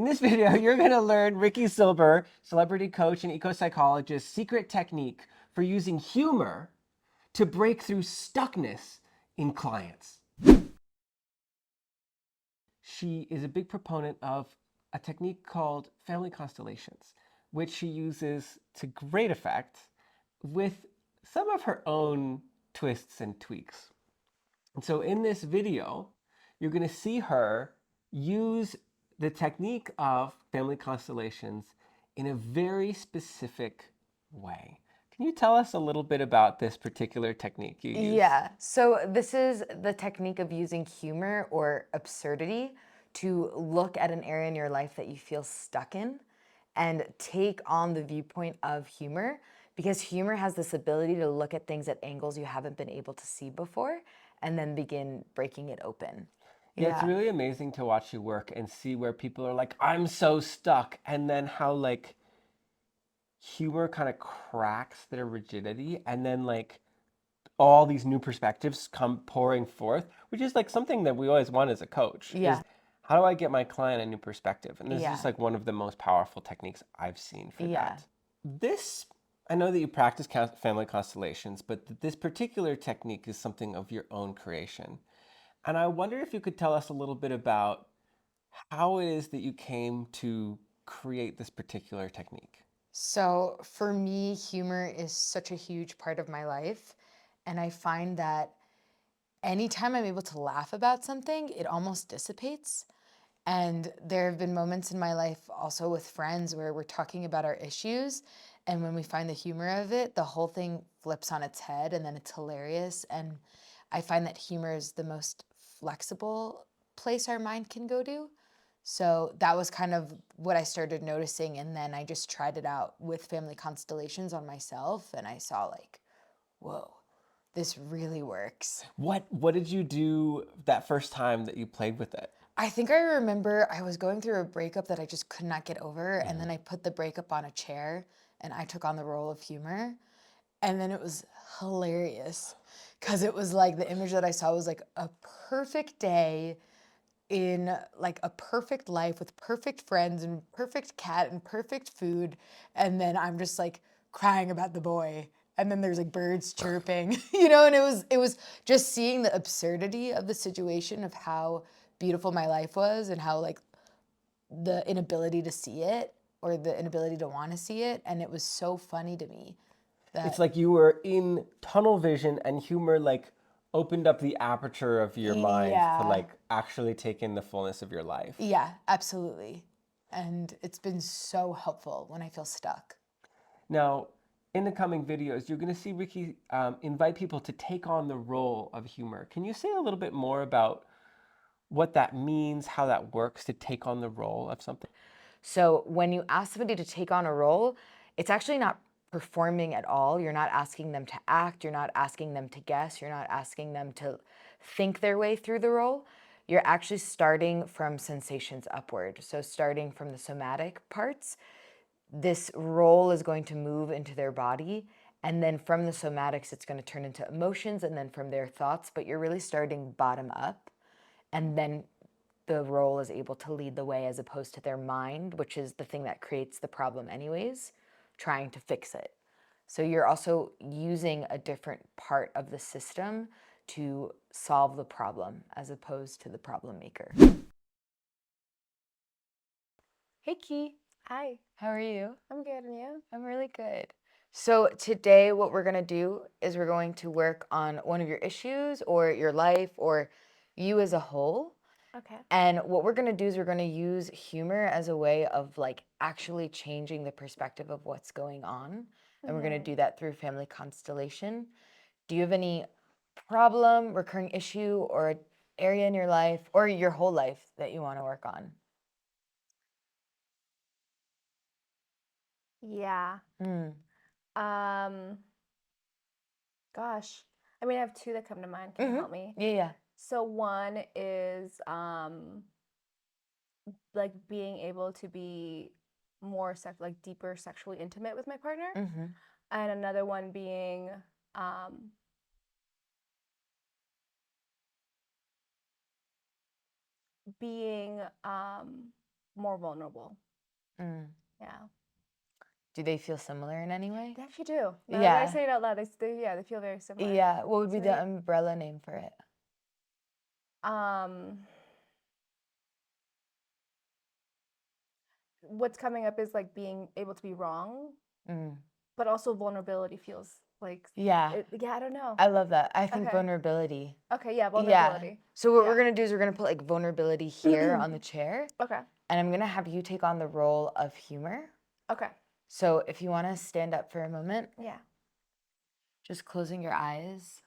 In this video, you're going to learn Ricki Silber, celebrity coach and eco-psychologist's secret technique for using humor to break through stuckness in clients. She is a big proponent of a technique called Family Constellations, which she uses to great effect with some of her own twists and tweaks. And so in this video, you're going to see her use the technique of Family Constellations in a very specific way. Can you tell us a little bit about this particular technique you use? Yeah, so this is the technique of using humor or absurdity to look at an area in your life that you feel stuck in and take on the viewpoint of humor, because humor has this ability to look at things at angles you haven't been able to see before and then begin breaking it open. Yeah, it's really amazing to watch you work and see where people are like, I'm so stuck, and then how like humor kind of cracks their rigidity, and then like all these new perspectives come pouring forth, which is like something that we always want as a coach. Yeah. Is how do I get my client a new perspective? And this is Yeah. just like one of the most powerful techniques I've seen for Yeah. that. This, I know that you practice family constellations, but this particular technique is something of your own creation. And I wonder if you could tell us a little bit about how it is that you came to create this particular technique. So for me, humor is such a huge part of my life. And I find that anytime I'm able to laugh about something, it almost dissipates. And there have been moments in my life also with friends where we're talking about our issues. And when we find the humor of it, the whole thing flips on its head and then it's hilarious. And I find that humor is the most flexible place our mind can go to. So that was kind of what I started noticing. And then I just tried it out with Family Constellations on myself. And I saw like, whoa, this really works. What did you do that first time that you played with it? I think I remember I was going through a breakup that I just could not get over. And then I put the breakup on a chair and I took on the role of humor. And then it was hilarious because it was like the image that I saw was like a perfect day in like a perfect life with perfect friends and perfect cat and perfect food. And then I'm just like crying about the boy. And then there's like birds chirping, and it was just seeing the absurdity of the situation of how beautiful my life was and how like the inability to see it or the inability to want to see it. And it was so funny to me that It's like you were in tunnel vision and humor like opened up the aperture of your mind to like actually take in the fullness of your life. Yeah, absolutely. And it's been so helpful when I feel stuck. Now, in the coming videos, you're going to see Ricki invite people to take on the role of humor. Can you say a little bit more about what that means, how that works to take on the role of something? So when you ask somebody to take on a role, it's actually not performing at all. You're not asking them to act. You're not asking them to guess. You're not asking them to think their way through the role. You're actually starting from sensations upward. So starting from the somatic parts, this role is going to move into their body. And then from the somatics, it's going to turn into emotions and then from their thoughts. But you're really starting bottom up. And then the role is able to lead the way as opposed to their mind, which is the thing that creates the problem anyways, trying to fix it. So you're also using a different part of the system to solve the problem as opposed to the problem maker. Hey, Key. Hi, How are you? I'm good, and you? I'm really good. So today what we're going to do is we're going to work on one of your issues or your life or you as a whole. Okay. And what we're going to do is we're going to use humor as a way of like actually changing the perspective of what's going on. And we're going to do that through Family Constellation. Do you have any problem, recurring issue, or area in your life or your whole life that you want to work on? Yeah. Mm. Gosh. I mean, I have two that come to mind. Can you help me? Yeah. So one is like being able to be more like deeper sexually intimate with my partner. Mm-hmm. And another one being being more vulnerable. Mm. Yeah. Do they feel similar in any way? They actually do. Now that Yeah. I say it out loud, they feel very similar. Yeah. What would be the Sweet. umbrella name for it? What's coming up is like being able to be wrong, Mm. but also vulnerability feels like Yeah. yeah, I don't know. I love that. I think Okay. vulnerability. Okay, yeah, Yeah. vulnerability. So what Yeah. we're gonna do is we're gonna put like vulnerability here on the chair, Okay. and I'm gonna have you take on the role of humor. Okay. So if you want to stand up for a moment, Yeah. just closing your eyes.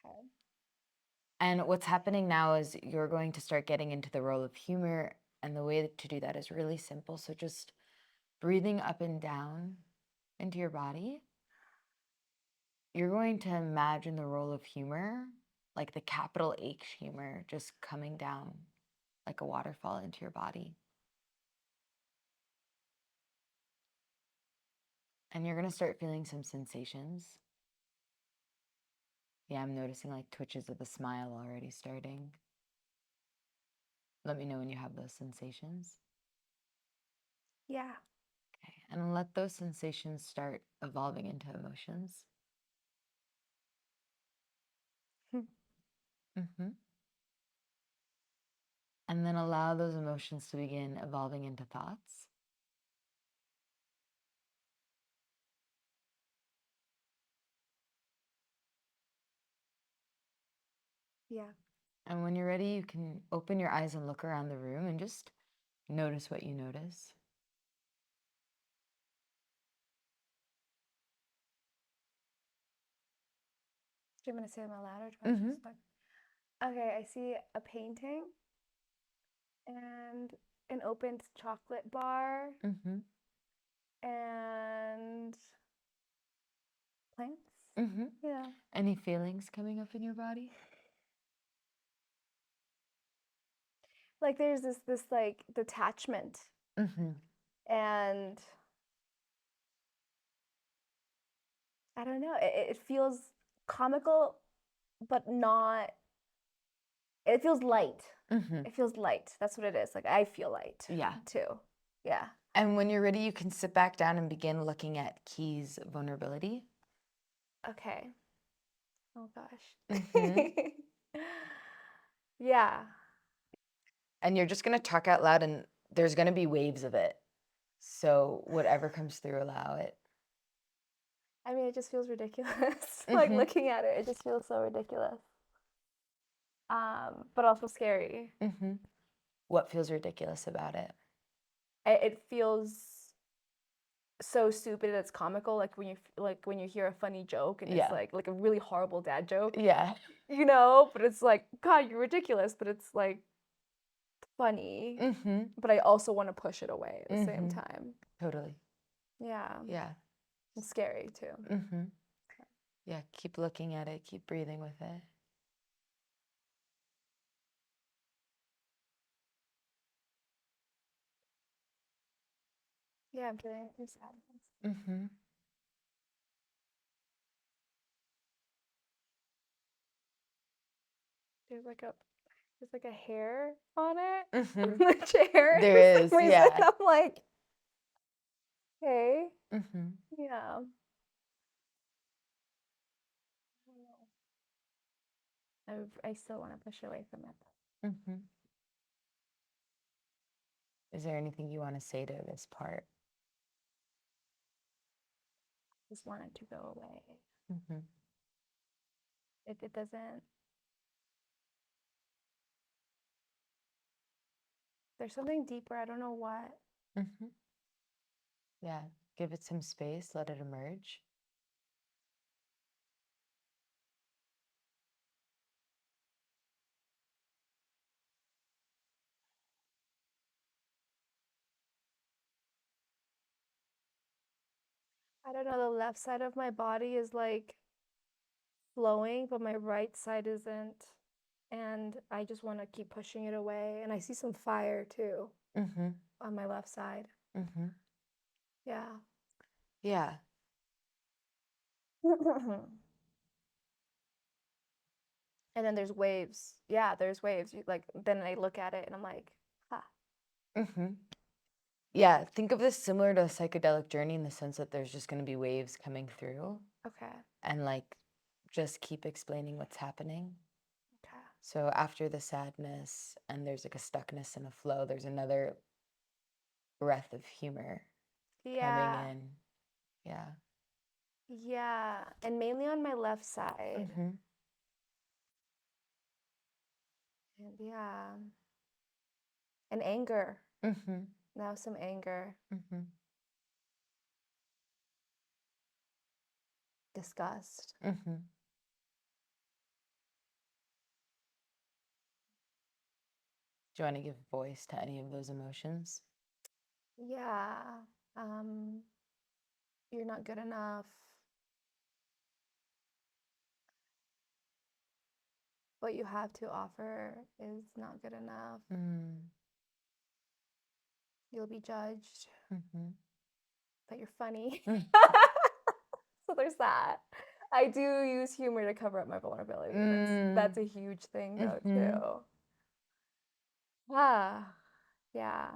Okay. And what's happening now is you're going to start getting into the role of humor, and the way to do that is really simple. So just breathing up and down into your body. You're going to imagine the role of humor, like the capital H humor, just coming down like a waterfall into your body. And you're going to start feeling some sensations. Yeah, I'm noticing like twitches of the smile already starting. Let me know when you have those sensations. Yeah. Okay, and let those sensations start evolving into emotions. Mm-hmm. And then allow those emotions to begin evolving into thoughts. Yeah. And when you're ready, you can open your eyes and look around the room and just notice what you notice. Do you want me to say them out loud or do I Mm-hmm. just like... Okay, I see a painting and an opened chocolate bar Mm-hmm. and plants. Mm-hmm. Yeah. Any feelings coming up in your body? Like there's this like detachment Mm-hmm. and I don't know, it feels comical but not, it feels light. Mm-hmm. It feels light. That's what it is. Like I feel light. Yeah. Too. Yeah. And when you're ready, you can sit back down and begin looking at Key's vulnerability. Okay. Oh gosh. Mm-hmm. Yeah. And you're just going to talk out loud, and there's going to be waves of it. So whatever comes through, allow it. I mean, it just feels ridiculous. Like looking at it, it just feels so ridiculous. But also scary. Mm-hmm. What feels ridiculous about it? It feels so stupid it's comical. Like when you hear a funny joke and Yeah. it's like a really horrible dad joke. Yeah. You know, but it's like, God, you're ridiculous, but it's like funny. Mm-hmm. But I also want to push it away at the same Mm-hmm. time. Totally. Yeah. Yeah. And scary too. Mm-hmm. Yeah, keep looking at it, keep breathing with it. Yeah, I'm feeling sadness. Mm-hmm. There's like a hair on it. Mm-hmm. On the chair. There For is, some reason. yeah. I'm like, hey. Mm-hmm. Yeah. I still want to push away from it. Mm-hmm. Is there anything you want to say to this part? Just want it to go away. Mm-hmm. It doesn't. There's something deeper. I don't know what. Mm-hmm. Yeah, give it some space, let it emerge. I don't know. The left side of my body is like flowing, but my right side isn't. And I just want to keep pushing it away. And I see some fire too Mm-hmm. on my left side. Mm-hmm. Yeah. Yeah. And then there's waves. Yeah, there's waves. Like then I look at it and I'm like, ah. Yeah, think of this similar to a psychedelic journey in the sense that there's just going to be waves coming through, Okay. and like just keep explaining what's happening. Okay. So after the sadness and there's like a stuckness and a flow, there's another breath of humor coming Yeah. in. Yeah. Yeah. And mainly on my left side. Mm-hmm. And yeah. And anger. Mm-hmm. Now some anger. Mm-hmm. Disgust. Mm-hmm. Do you want to give voice to any of those emotions? Yeah. You're not good enough. What you have to offer is not good enough. You'll be judged, Mm-hmm. but you're funny. Mm. So there's that. I do use humor to cover up my vulnerability. That's a huge thing though too. Ah, yeah.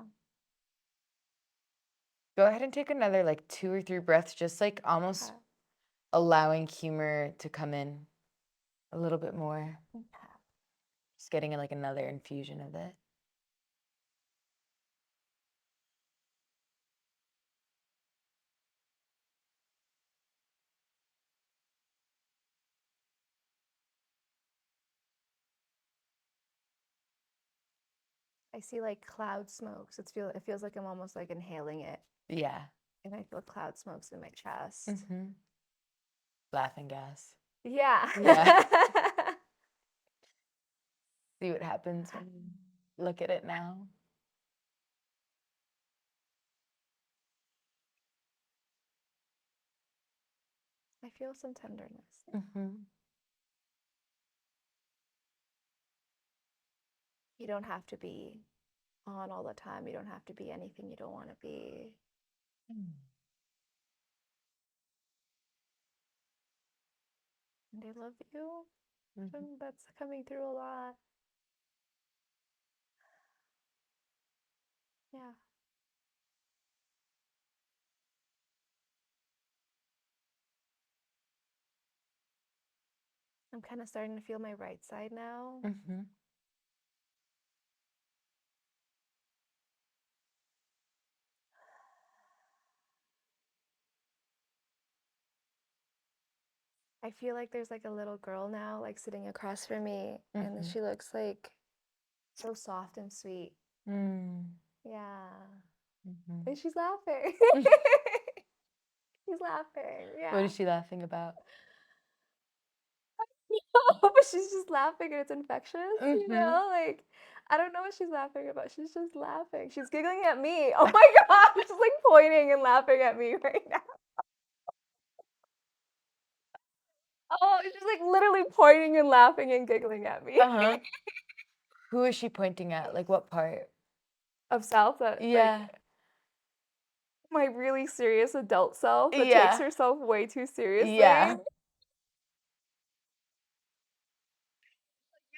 Go ahead and take another like 2 or 3 breaths, just like almost Okay. allowing humor to come in a little bit more. Okay. Just getting like another infusion of it. I see like cloud smokes. It feels like I'm almost like inhaling it, Yeah. and I feel cloud smokes in my chest. Mm-hmm. Laughing gas. Yeah. Yeah. See what happens when you look at it now. I feel some tenderness. Mm-hmm. You don't have to be on all the time. You don't have to be anything you don't want to be. And I love you. Mm-hmm. That's coming through a lot. Yeah. I'm kind of starting to feel my right side now. Mm-hmm. I feel like there's like a little girl now, like sitting across from me, and Mm-hmm. she looks like so soft and sweet. Mm. Yeah. Mm-hmm. And she's laughing. She's laughing. What Yeah. is she laughing about? But she's just laughing and it's infectious, you Mm-hmm. know? Like, I don't know what she's laughing about. She's just laughing. She's giggling at me. Oh my God. She's like pointing and laughing at me right now. Oh, she's like literally pointing and laughing and giggling at me. Uh-huh. Who is she pointing at? Like what part? Of self that, like, Yeah. my really serious adult self that takes Yeah. herself way too seriously. Yeah. You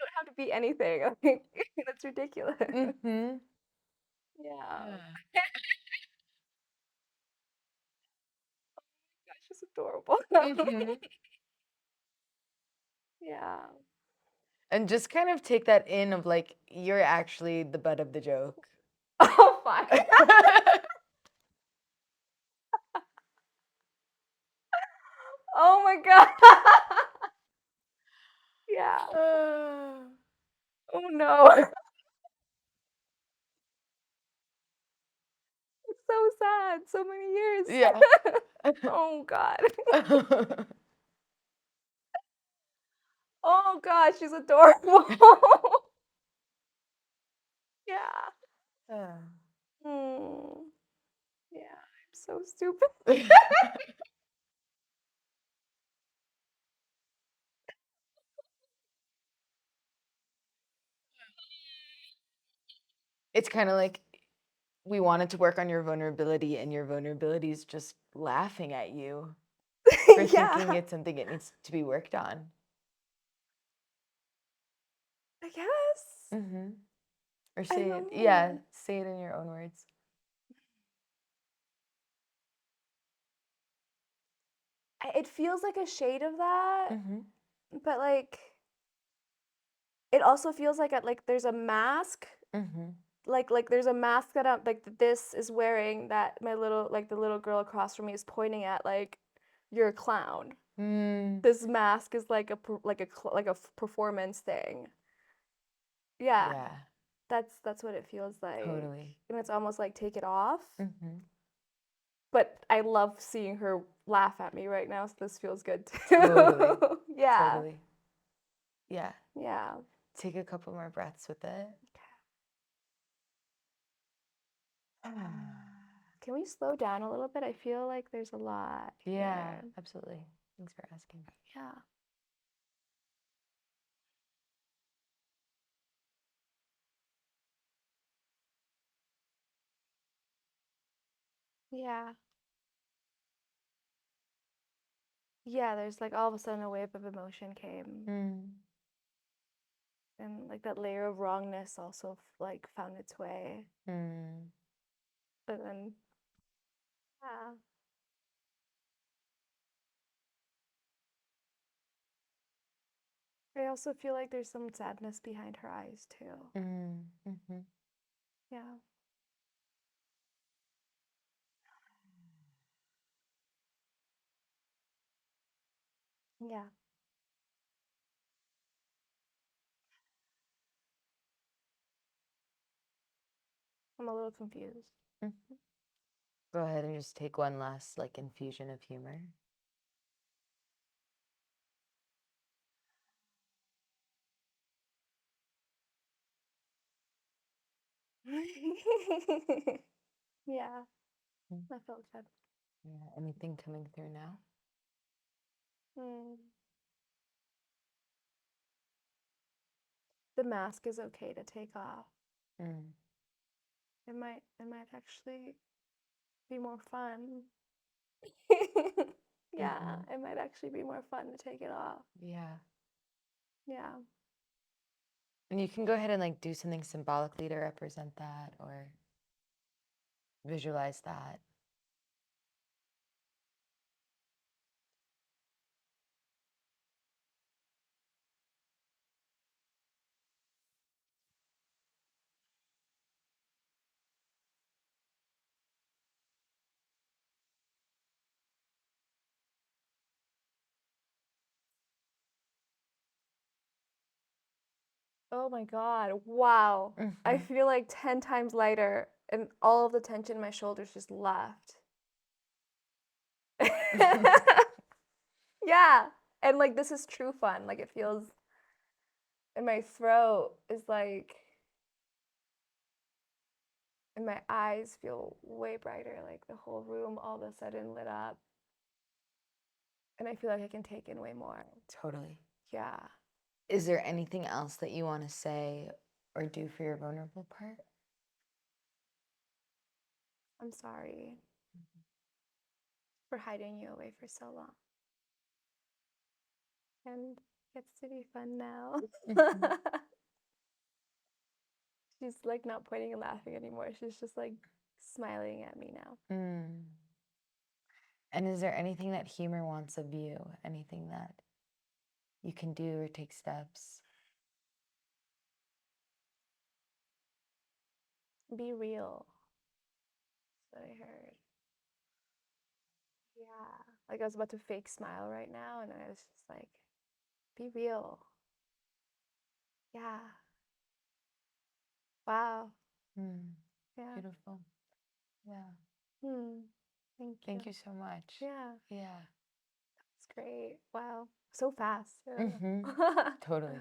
don't have to be anything. Like, that's ridiculous. Mm-hmm. Yeah. Gosh, she's adorable. Mm-hmm. Yeah. And just kind of take that in of like, you're actually the butt of the joke. Oh, fuck. Oh my God. Yeah. Oh no. It's so sad. So many years. Yeah. Oh God. Oh God, she's adorable. Yeah. Hmm. Yeah, I'm so stupid. It's kind of like we wanted to work on your vulnerability, and your vulnerability is just laughing at you for thinking Yeah, it's something it needs to be worked on. I guess. Mm-hmm. Or I say it. know. Yeah, say it in your own words. It feels like a shade of that, Mm-hmm. but like it also feels like there's a mask. Mm-hmm. Like there's a mask that this is wearing that my little the little girl across from me is pointing at, like, you're a clown. Mm. This mask is like a performance thing. Yeah, Yeah, that's what it feels like. totally. And it's almost like, take it off. Mm-hmm. But I love seeing her laugh at me right now, so this feels good too. Totally. Yeah. Totally. Yeah. Yeah. Take a couple more breaths with it. Can we slow down a little bit? I feel like there's a lot Yeah, here. absolutely. Thanks for asking. Yeah. Yeah. Yeah, there's like all of a sudden a wave of emotion came. Mm. And like that layer of wrongness also like found its way. Mm. But then, yeah. I also feel like there's some sadness behind her eyes too. Mm. Mm-hmm. Yeah. Yeah. I'm a little confused. Mm-hmm. Go ahead and just take one last like infusion of humor. Yeah, Mm. I felt good. Yeah. Anything coming through now? Mm. The mask is okay to take off. Mm. It might actually be more fun. Yeah, Mm-hmm. it might actually be more fun to take it off. Yeah. Yeah. And you can go ahead and like do something symbolically to represent that or visualize that. Oh my God. Wow. I Mm-hmm. feel like 10 times lighter, and all of the tension in my shoulders just left. Yeah. And like this is true fun. Like it feels, and my throat is like, and my eyes feel way brighter. Like the whole room all of a sudden lit up. And I feel like I can take in way more. Totally. Yeah. Is there anything else that you want to say or do for your vulnerable part? I'm sorry for hiding you away for so long. And it gets to be fun now. Mm-hmm. She's like not pointing and laughing anymore. She's just like smiling at me now. Mm. And is there anything that humor wants of you? Anything that you can do or take steps? Be real. That's what I heard. Yeah. Like I was about to fake smile right now, and then I was just like, be real. Yeah. Wow. Mm. Yeah. Beautiful. Yeah. Hmm. Thank you. Thank you so much. Yeah. Yeah. It's great. Wow. So fast. Mm-hmm. Totally.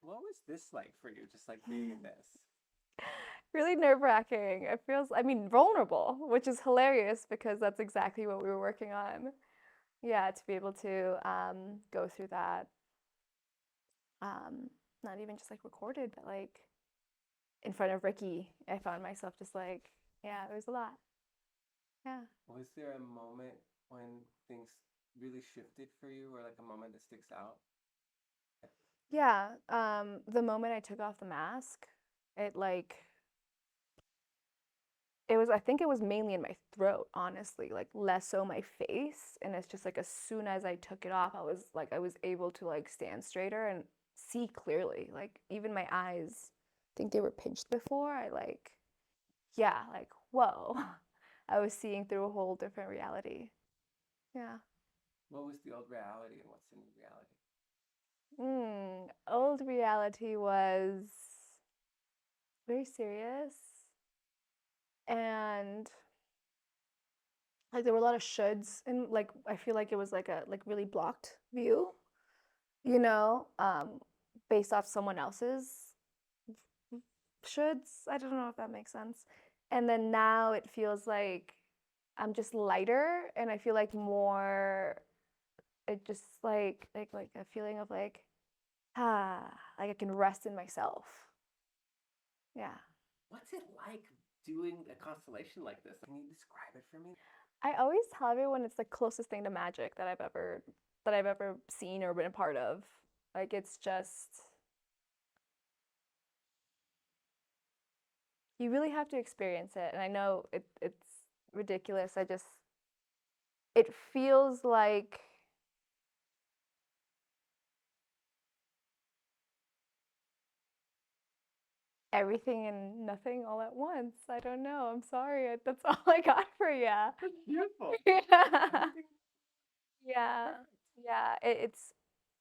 What was this like for you, just like being in this? Really nerve-wracking. It feels, I mean, vulnerable, which is hilarious because that's exactly what we were working on. Yeah, to be able to go through that, not even just like recorded, but like in front of Ricki, I found myself just like, yeah, it was a lot. Yeah. Was there a moment when things really shifted for you, or like a moment that sticks out? Yeah, the moment I took off the mask, it like I think it was mainly in my throat, honestly, like less so my face. And it's just like as soon as I took it off, I was able to like stand straighter and see clearly. Like even my eyes, I think they were pinched before. Yeah, like, whoa. I was seeing through a whole different reality. Yeah. What was the old reality and what's the new reality? Old reality was very serious and like there were a lot of shoulds and like I feel like it was like a like really blocked view, you know, based off someone else's shoulds. I don't know if that makes sense. And then now it feels like I'm just lighter and I feel like more it just like a feeling of like ah like I can rest in myself. Yeah. What's it like doing a constellation like this? Can you describe it for me? I always tell everyone it's the closest thing to magic that I've ever seen or been a part of. Like it's just you really have to experience it. And I know it's ridiculous. It feels like everything and nothing all at once. I don't know. I'm sorry. That's all I got for you. That's beautiful. Yeah. Yeah. Yeah. It's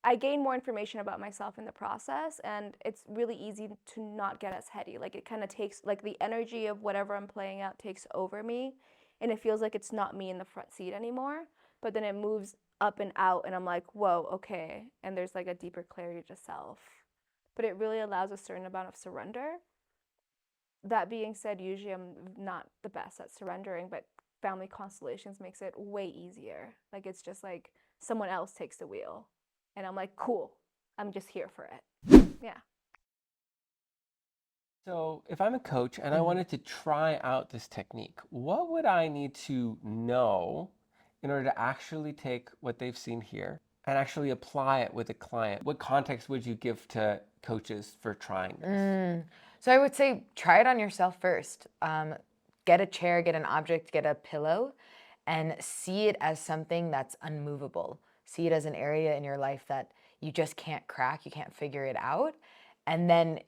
I gain more information about myself in the process, and it's really easy to not get as heady. Like it kind of takes like the energy of whatever I'm playing out takes over me, and it feels like it's not me in the front seat anymore. But then it moves up and out, and I'm like, whoa, okay. And there's like a deeper clarity to self. But it really allows a certain amount of surrender. That being said, usually I'm not the best at surrendering, but family constellations makes it way easier. Like it's just like someone else takes the wheel, and I'm like, cool, I'm just here for it. Yeah. So, if I'm a coach and I Mhm. wanted to try out this technique, what would I need to know in order to actually take what they've seen here and actually apply it with a client? What context would you give to coaches for trying this? So I would say try it on yourself first. Get a chair, get an object, get a pillow, and see it as something that's unmovable. See it as an area in your life that you just can't crack, you can't figure it out. And then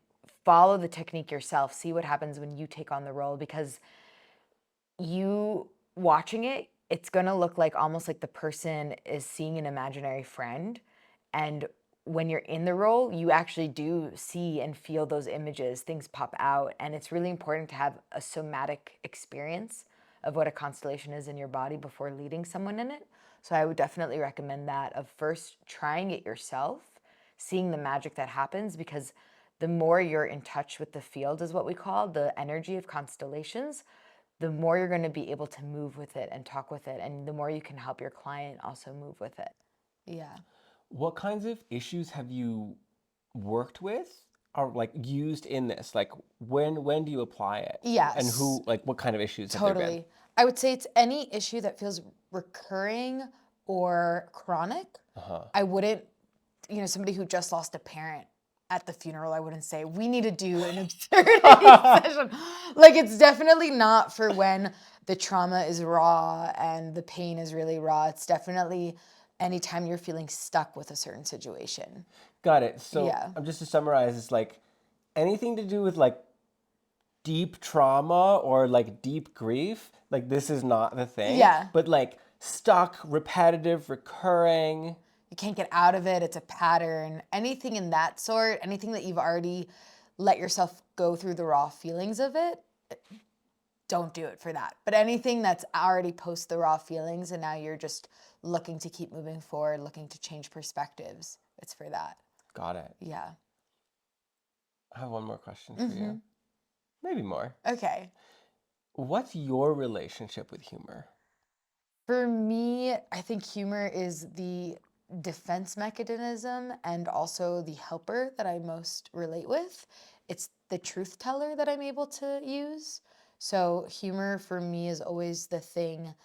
follow the technique yourself. See what happens when you take on the role, because you watching it, it's going to look like almost like the person is seeing an imaginary friend. And when you're in the role, you actually do see and feel those images, things pop out. And it's really important to have a somatic experience of what a constellation is in your body before leading someone in it. So I would definitely recommend that, of first trying it yourself, seeing the magic that happens, because the more you're in touch with the field, is what we call the energy of constellations, the more you're going to be able to move with it and talk with it, and the more you can help your client also move with it. Yeah. What kinds of issues have you worked with or like used in this? Like when do you apply it? And Yes, who like what kind of issues have there been? totally. I would say it's any issue that feels recurring or chronic. Uh-huh. I wouldn't, somebody who just lost a parent at the funeral, I wouldn't say, we need to do an absurdity session. Like, it's definitely not for when the trauma is raw and the pain is really raw. It's definitely anytime you're feeling stuck with a certain situation. Got it. So Yeah. I'm just to summarize, it's like anything to do with like deep trauma or like deep grief, like this is not the thing. Yeah. But like stuck, repetitive, recurring. You can't get out of it. It's a pattern. Anything in that sort, anything that you've already let yourself go through the raw feelings of it, don't do it for that. But anything that's already post the raw feelings and now you're just looking to keep moving forward, looking to change perspectives, it's for that. Got it. Yeah. I have one more question for you. Maybe more. Okay. What's your relationship with humor? For me, I think humor is the defense mechanism and also the helper that I most relate with. It's the truth teller that I'm able to use. So, humor for me is always the thing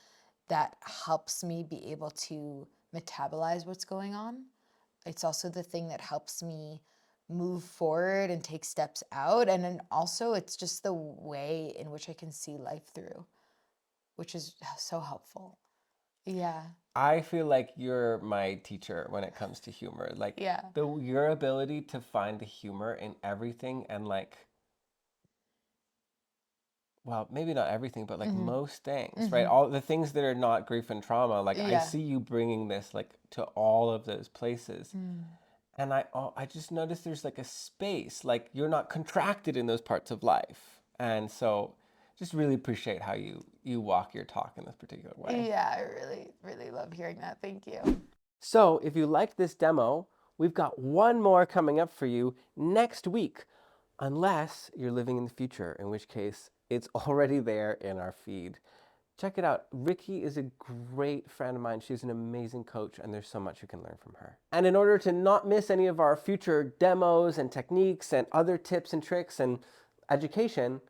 that helps me be able to metabolize what's going on. it's also the thing that helps me move forward and take steps out. And then also it's just the way in which I can see life through, which is so helpful. Yeah. I feel like you're my teacher when it comes to humor. Like Yeah. your ability to find the humor in everything and like, well, maybe not everything, but like most things, right? All the things that are not grief and trauma, like I Yeah. see you bringing this like to all of those places. And I just noticed there's like a space, like you're not contracted in those parts of life. And so just really appreciate how you walk your talk in this particular way. Yeah, I really, really love hearing that. Thank you. So if you liked this demo, we've got one more coming up for you next week, unless you're living in the future, in which case it's already there in our feed. Check it out. Ricki is a great friend of mine. She's an amazing coach, and there's so much you can learn from her. And in order to not miss any of our future demos and techniques and other tips and tricks and education,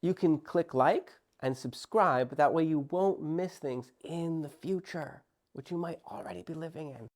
you can click like and subscribe. That way you won't miss things in the future, which you might already be living in.